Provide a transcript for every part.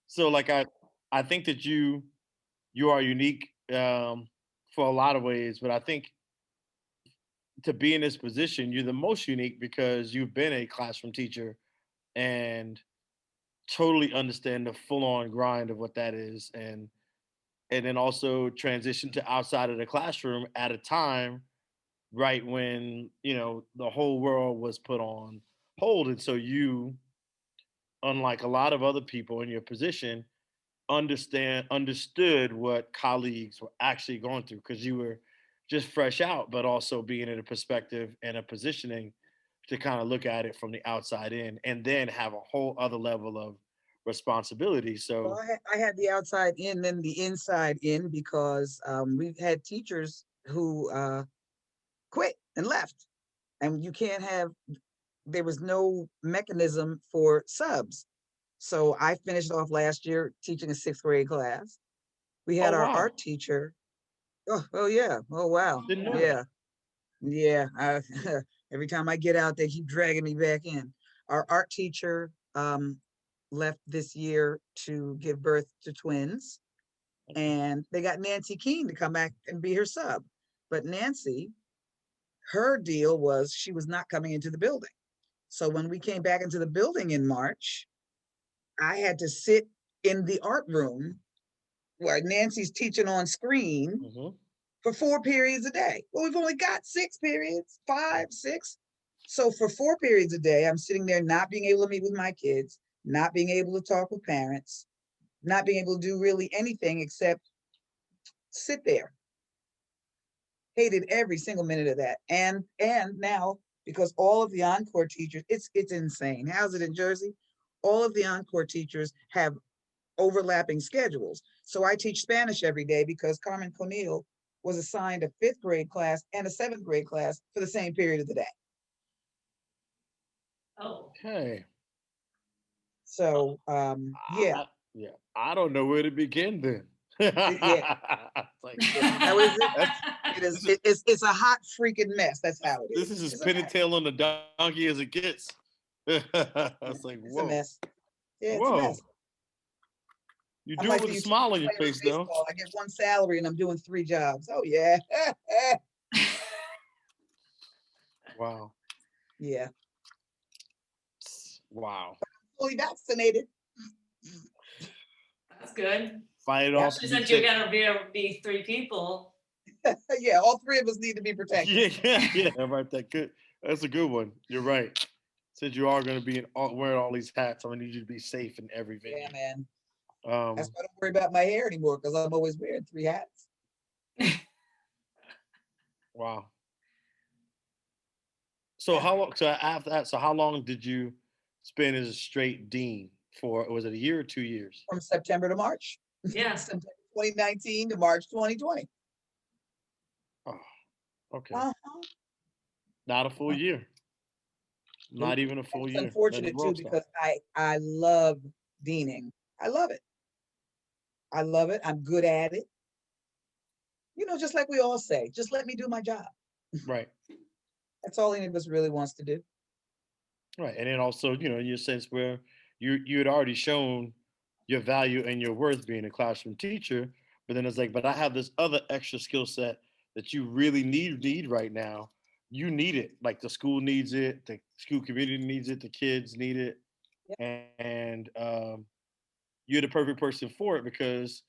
So like I think that you are unique for a lot of ways, but I think to be in this position, you're the most unique because you've been a classroom teacher and totally understand the full on grind of what that is, and then also transition to outside of the classroom at a time right when the whole world was put on hold, and so you, unlike a lot of other people in your position, understood what colleagues were actually going through because you were just fresh out, but also being in a perspective and a positioning to kind of look at it from the outside in, and then have a whole other level of responsibility. Well, So, I had the outside in, then the inside in, because we've had teachers who quit and left, and you can't have. There was no mechanism for subs, so I finished off last year teaching a sixth grade class. We oh had our wow, art teacher. Oh yeah. Oh wow. didn't know Yeah. that. Yeah. Yeah. Every time I get out, they keep dragging me back in. Our art teacher left this year to give birth to twins, Okay. and they got Nancy Keene to come back and be her sub. But Nancy, her deal was she was not coming into the building. So when we came back into the building in March, I had to sit in the art room where Nancy's teaching on screen Hmm. for 4 periods a day. Well, we've only got 6 periods, five, six. So for 4 periods a day, I'm sitting there not being able to meet with my kids, not being able to talk with parents, not being able to do really anything except sit there. Hated every single minute of that. And now, because all of the encore teachers, it's insane. How's it in Jersey? All of the encore teachers have overlapping schedules. So I teach Spanish every day because Carmen Conil was assigned a fifth grade class and a seventh grade class for the same period of the day. Oh, Okay. So yeah, Yeah, I don't know where to begin then. yeah, It's like, yeah. How is it? that's It is. this is It's a hot freaking mess. That's how it this is. is as It's a pin and mess. tail on the donkey as it gets. Yeah, It's like, it's a whoa, mess. Yeah, it's a whoa. mess. You I'm do it like with the a utility smile on your player in face, though. baseball. I get one salary and I'm doing three jobs. Oh yeah, Wow, yeah. wow. Fully vaccinated. that's good. Fight it Yeah, off to Especially be since you're safe. gonna be three people. yeah. All three of us need to be protected. Yeah, yeah, yeah. Right, that good. That's a good one. You're right. Since you are going to be wearing all these hats, I'm gonna need you to be safe in every Yeah, venue. man. That's Um, why I don't worry about my hair anymore because I'm always wearing three hats. wow. So Yeah, how long? So after that, so how long did you spend as a straight dean for? Was it a year or 2 years? from September to March, Yeah. September 2019 to March 2020. Oh, okay. Uh-huh. Not a full year. And Not even a full it's year. Let the unfortunate too world stop. because I love deaning. I love it. I love it. I'm good at it. Just like we all say, just let me do my job. Right. That's all any of us really wants to do. Right. And then also, in your sense where you had already shown your value and your worth being a classroom teacher, but then it's like, but I have this other extra skill set that you really need right now. You need it. Like the school needs it, the school community needs it, the kids need it. Yeah. And you're the perfect person for it because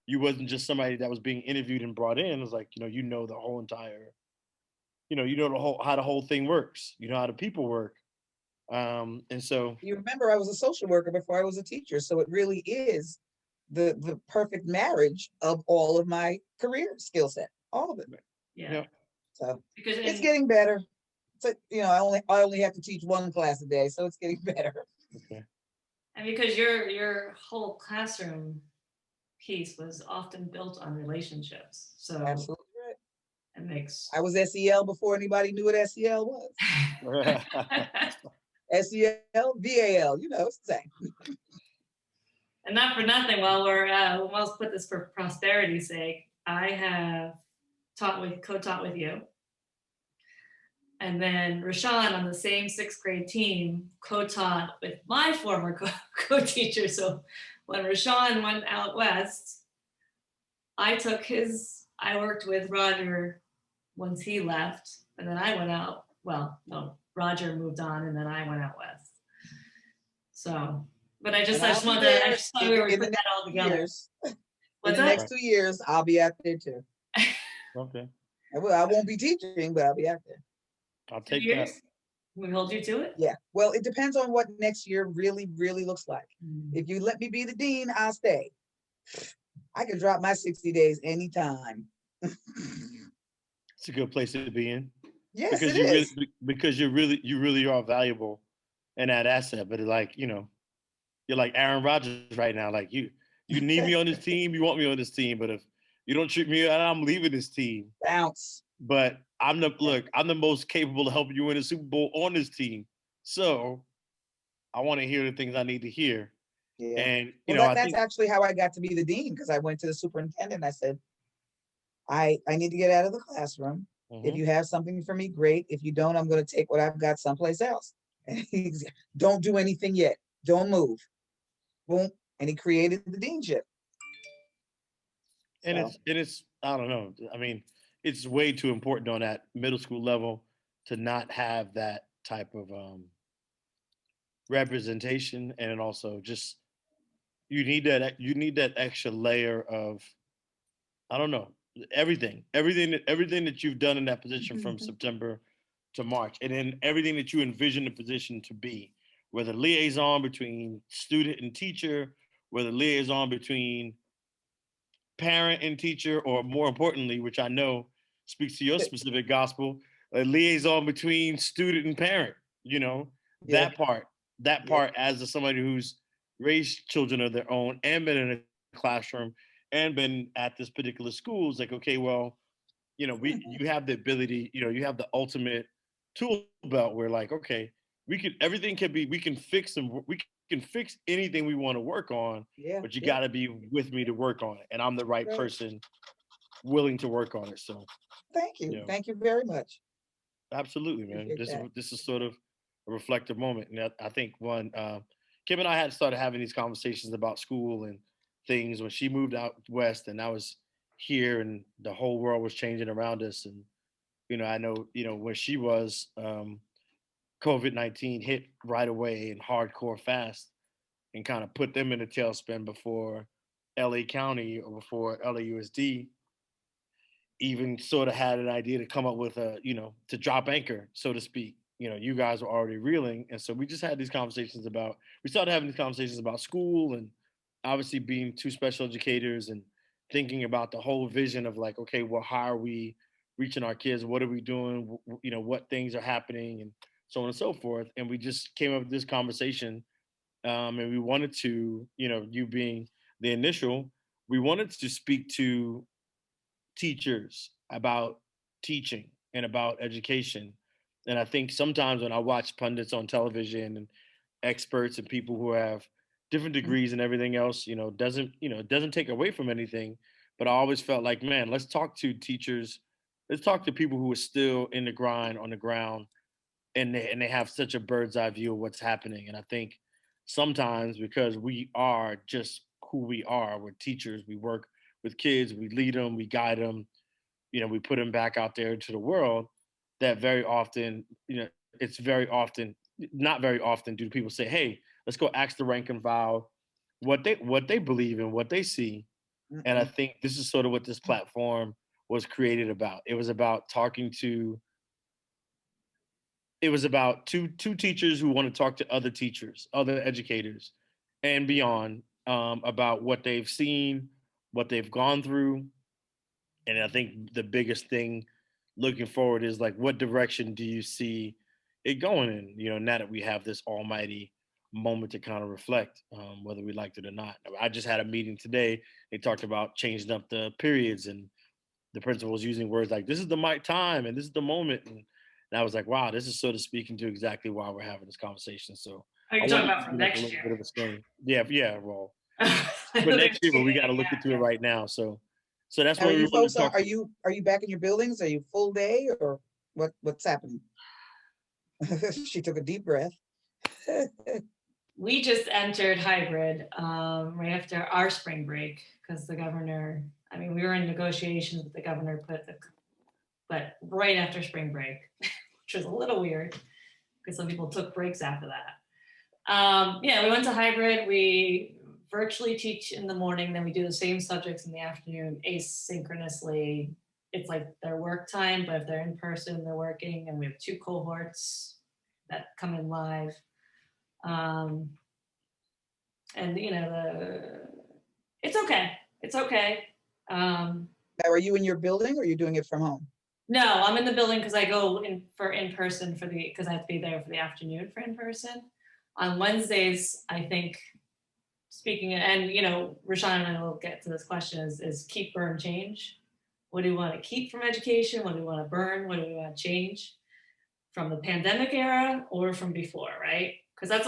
you wasn't just somebody that was being interviewed and brought in. It's like, the whole entire, the whole how the whole thing works. You know how the people work. And so You remember I was a social worker before I was a teacher, so it really is the perfect marriage of all of my career skill set, all of it. Yeah. yeah, So Because it's in getting better. So I only have to teach one class a day, so it's getting better. okay. and because your whole classroom piece was often built on relationships. So Absolutely right. it makes I was SEL before anybody knew what SEL was. SEL, VAL, it's the same. and not for nothing, while we'll almost put this for prosperity's sake, I have co-taught with you. And then Rashawn on the same sixth grade team co-taught with my former co-teacher. So when Rashawn went out west, I worked with Roger once he left, and then I went out. Well, no, Roger moved on, and then I went out west. So, but I And just I'll be wanted to, I there just thought we were in the putting that all next together. years. In What's the that? next 2 years, I'll be out there too. Okay, I won't be teaching, but I'll be out there. I'll 2 take that. years? We hold you to it? Yeah, well, it depends on what next year really, really looks like. If you let me be the dean, I'll stay. I can drop my 60 days anytime. It's a good place to be in Yes, because it is. you really are valuable in that asset. But like, you're like Aaron Rodgers right now. Like you need me on this team, you want me on this team. But if you don't treat me, I'm leaving this team. Bounce. But I'm the most capable of helping you win a Super Bowl on this team. So I want to hear the things I need to hear. Yeah. And Well, I that's think actually how I got to be the dean, because I went to the superintendent. I said, I need to get out of the classroom. If Mhm. you have something for me, great. If you don't, I'm going to take what I've got someplace else. And he's, don't do anything yet. Don't move. Boom. And he created the deanship. and So, it's I don't know. I mean, it's way too important on that middle school level to not have that type of representation, and then also just you need that extra layer of, I don't know, everything that you've done in that position from September to March, and then everything that you envision the position to be, whether liaison between student and teacher, whether liaison between parent and teacher, or more importantly, which I know speaks to your specific gospel, a liaison between student and parent. You know, yeah, that part, that yeah. part, as somebody who's raised children of their own and been in a classroom and been at this particular school, is like, okay, well, you have the ability, you have the ultimate tool belt where, like, okay, we can fix them, we can fix anything we want to work on, Yeah, but you yeah. got to be with me to work on it, and I'm the right Right. person willing to work on it. So, Thank you. you know, Thank you very much. absolutely, man. Appreciate that. This is sort of a reflective moment, and I think one Kim and I had started having these conversations about school and things when she moved out west, and I was here, and the whole world was changing around us. And I know, when she was, COVID-19 hit right away and hardcore fast, and kind of put them in a tailspin before LA County or before LAUSD even sort of had an idea to come up with to drop anchor, so to speak. You guys were already reeling. And so we just had these conversations we started having these conversations about school, and obviously being two special educators, and thinking about the whole vision of, like, okay, well, how are we reaching our kids? What are we doing? What things are happening, and so on and so forth. And we just came up with this conversation, and we wanted to, you being the initial, we wanted to speak to teachers about teaching and about education. And I think sometimes when I watch pundits on television and experts and people who have different Mhm. degrees and everything else, it doesn't take away from anything. But I always felt like, man, let's talk to teachers, let's talk to people who are still in the grind on the ground, and they have such a bird's eye view of what's happening. And I think sometimes, because we are just who we are, we're teachers, we work with kids, we lead them, we guide them, we put them back out there into the world, that very often, it's very often, not very often do people say, hey, let's go ask the rank and file what they believe in, what they see. And I Mm-mm. think this is sort of what this platform was created about. It was about talking to it was about two teachers who want to talk to other teachers, other educators, and beyond, about what they've seen, what they've gone through. And I think the biggest thing looking forward is, like, what direction do you see it going in? Now that we have this almighty moment to kind of reflect, whether we liked it or not. I just had a meeting today. They talked about changing up the periods, and the principal was using words like, "This is the mic time," and "This is the moment." And I was like, "Wow, this is sort of speaking to exactly why we're having this conversation." So Are I you talking wanted about to from do like a next little year? bit of a story. Yeah, yeah. Well, I for know next there's year, but we got to changing, look into it right now. So that's Now, are what we you wanted folks to talk. are you back in your buildings? Are you full day, or what's happening? She took a deep breath. we just entered hybrid right after our spring break because the governor, I mean, we were in negotiations with the governor, but right after spring break, which was a little weird because some people took breaks after that. Yeah, we went to hybrid. We virtually teach in the morning, then we do the same subjects in the afternoon asynchronously. It's like their work time, but if they're in person, they're working, and we have 2 cohorts that come in live. And it's okay. It's okay. Now, are you in your building or are you doing it from home? No, I'm in the building because I go in person because I have to be there for the afternoon for in person. On Wednesdays, I think speaking, and Rashawn and I will get to this question, is keep, burn, change. What do we want to keep from education? What do we want to burn? What do we want to change from the pandemic era or from before, right? Because that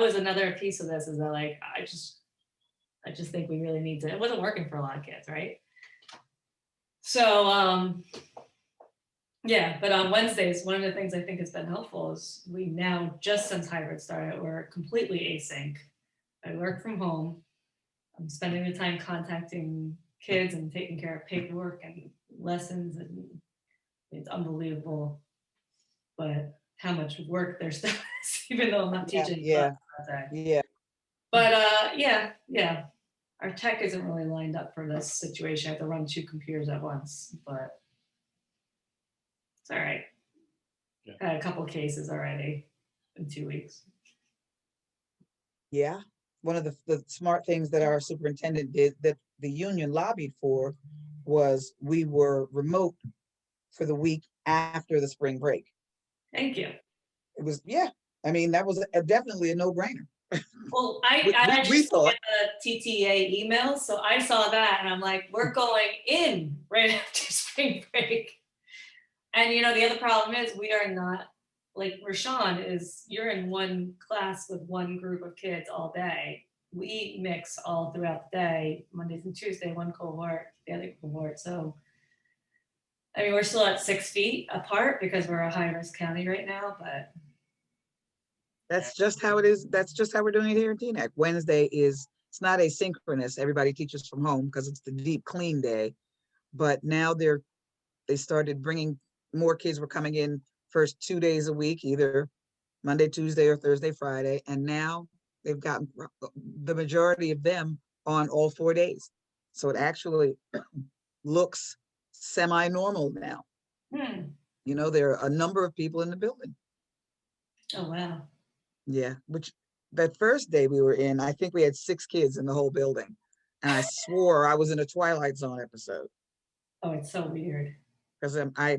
was another piece of this, is that like, I just think we really need to, it wasn't working for a lot of kids, right? So, yeah, but on Wednesdays, one of the things I think has been helpful is we now, just since hybrid started, we're completely async. I work from home. I'm spending the time contacting kids and taking care of paperwork and lessons, and it's unbelievable. But how much work there still is, even though I'm not teaching. Yeah. But yeah. Our tech isn't really lined up for this situation. I have to run 2 computers at once, but it's all right. Yeah. Got a couple cases already in 2 weeks. Yeah. One of the smart things that our superintendent did, that the union lobbied for, was we were remote for the week after the spring break. Thank you. It was, yeah. I mean, that was definitely a no-brainer. Well, I actually saw the TTA email, so I saw that and I'm like, we're going in right after spring break. And the other problem is we are not, like Rashawn is, you're in one class with one group of kids all day. We mix all throughout the day, Monday through Tuesday, one cohort, the other cohort. So, I mean, we're still at 6 feet apart because we're a high-risk county right now, but. That's just how it is. That's just how we're doing it here in DNAC. Wednesday it's not asynchronous. Everybody teaches from home because it's the deep clean day. But now they started bringing more kids were coming in first 2 days a week, either Monday, Tuesday, or Thursday, Friday. And now they've gotten the majority of them on all 4 days. So it actually looks semi-normal now. There are a number of people in the building. Oh, wow. Yeah, which that first day we were in, I think we had 6 kids in the whole building. And I swore I was in a Twilight Zone episode. Oh, it's so weird. Because I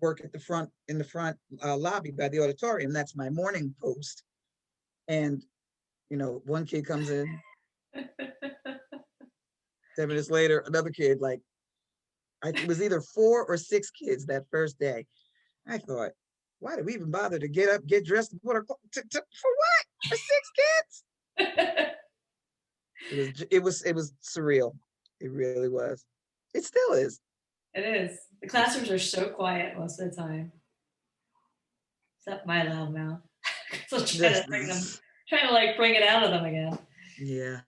work in the front lobby by the auditorium. That's my morning post. And, one kid comes in. 10 minutes later, another kid, it was either 4 or 6 kids that first day. I thought, why did we even bother to get up, get dressed, and put our for what? For 6 kids? It was surreal. It really was. It still is. It is. The classrooms are so quiet most of the time. Except my loud mouth. So trying to bring it out of them again. Yeah.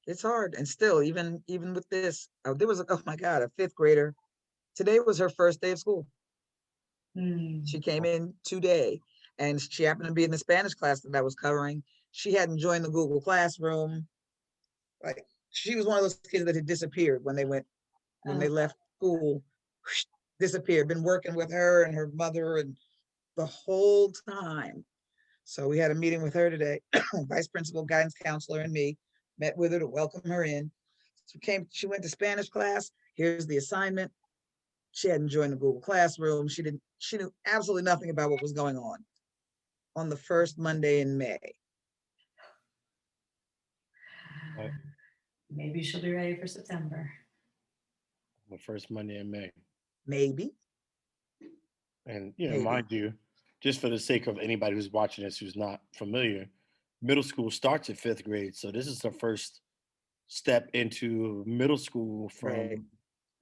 It's hard. And still, even with this, there was oh my God, a 5th grader. Today was her first day of school. She came in today, and she happened to be in the Spanish class that I was covering. She hadn't joined the Google Classroom. Like, she was one of those kids that had disappeared when they left school. Disappeared. Been working with her and her mother and the whole time. So we had a meeting with her today. Vice principal, guidance counselor, and me met with her to welcome her in. She went to Spanish class. Here's the assignment. She hadn't joined the Google Classroom. She knew absolutely nothing about what was going on the first Monday in May. Maybe she'll be ready for September. The first Monday in May. Maybe. And, mind you, just for the sake of anybody who's watching this who's not familiar, middle school starts at 5th grade. So this is the first step into middle school from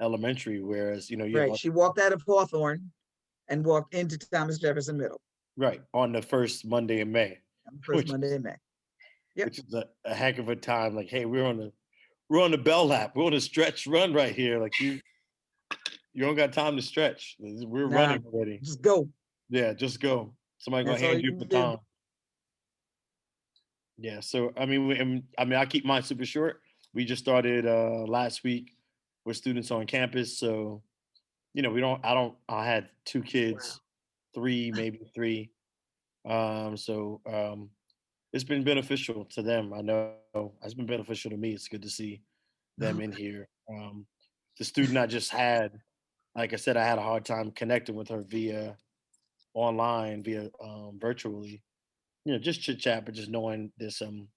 elementary, whereas, she walked out of Hawthorne and walked into Thomas Jefferson Middle. Right, on the first Monday in May. on the first which Monday in May. Yep. which is a heck of a time. Like, hey, we're on the bell lap. We're on a stretch run right here. Like you don't got time to stretch. We're Nah, running already. just go. Yeah, just go. Somebody gonna That's all hand you you a can do. baton. Yeah. So I mean, I keep mine super short. We just started last week with students on campus. So we don't. I had two kids, three maybe three. So it's been beneficial to them. I know it's been beneficial to me. It's good to see them in here. The student I just had, like I said, I had a hard time connecting with her via online, via virtually. Just chit chat, but just knowing there's some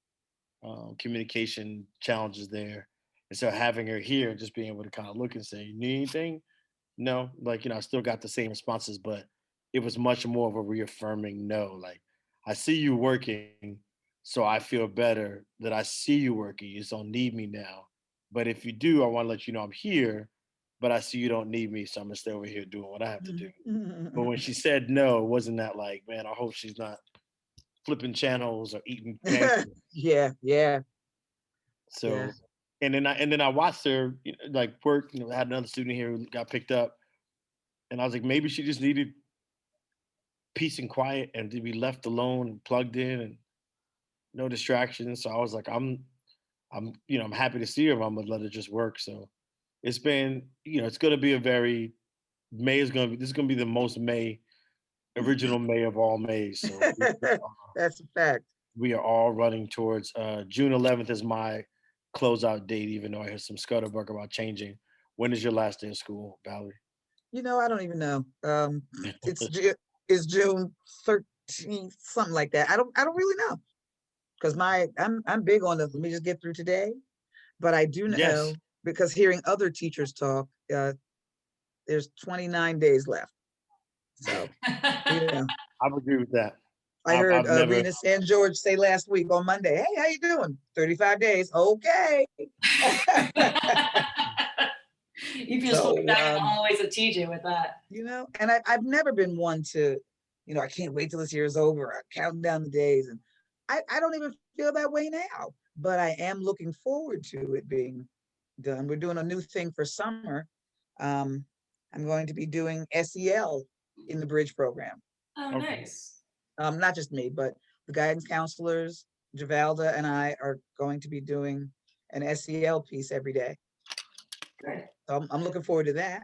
communication challenges there. And so having her here, just being able to kind of look and say, "You need anything?" No, like I still got the same responses, but it was much more of a reaffirming no. Like, I see you working, so I feel better that I see you working. You just don't need me now. But if you do, I want to let you know I'm here, but I see you don't need me, so I'm gonna stay over here doing what I have to do. But when she said no, it wasn't that like, man, I hope she's not flipping channels or eating pancakes. Yeah, yeah, So, yeah. and then I watched her like work. I had another student here who got picked up, and I was like, maybe she just needed peace and quiet and to be left alone and plugged in and no distractions. So I was like, I'm happy to see her. But I'm gonna let her just work. So it's been, it's gonna be a very this is gonna be the most original May of all Mays. So That's a fact. we are all running towards June 11th is my closeout date, even though I heard some scuttlebug about changing. When is your last day of school, Valerie? I don't even know. It's it's June 13th, something like that. I don't really know. Because I'm big on the let me just get through today. But I do know Yes, because hearing other teachers talk, there's 29 days left. yeah, So, you know, I would agree with that. I heard I've never. Rena San George say last week on Monday, "Hey, how you doing? 35 days. Okay." You can just look So, back in the hallways of TJ with that. and I've never been one to, I can't wait till this year is over. I'm counting down the days. And I don't even feel that way now, but I am looking forward to it being done. We're doing a new thing for summer. Um, I'm going to be doing SEL in the bridge program. Oh, Okay. nice. Not just me, but the guidance counselors, Javalda and I are going to be doing an SEL piece every day. Great. So I'm looking forward to that.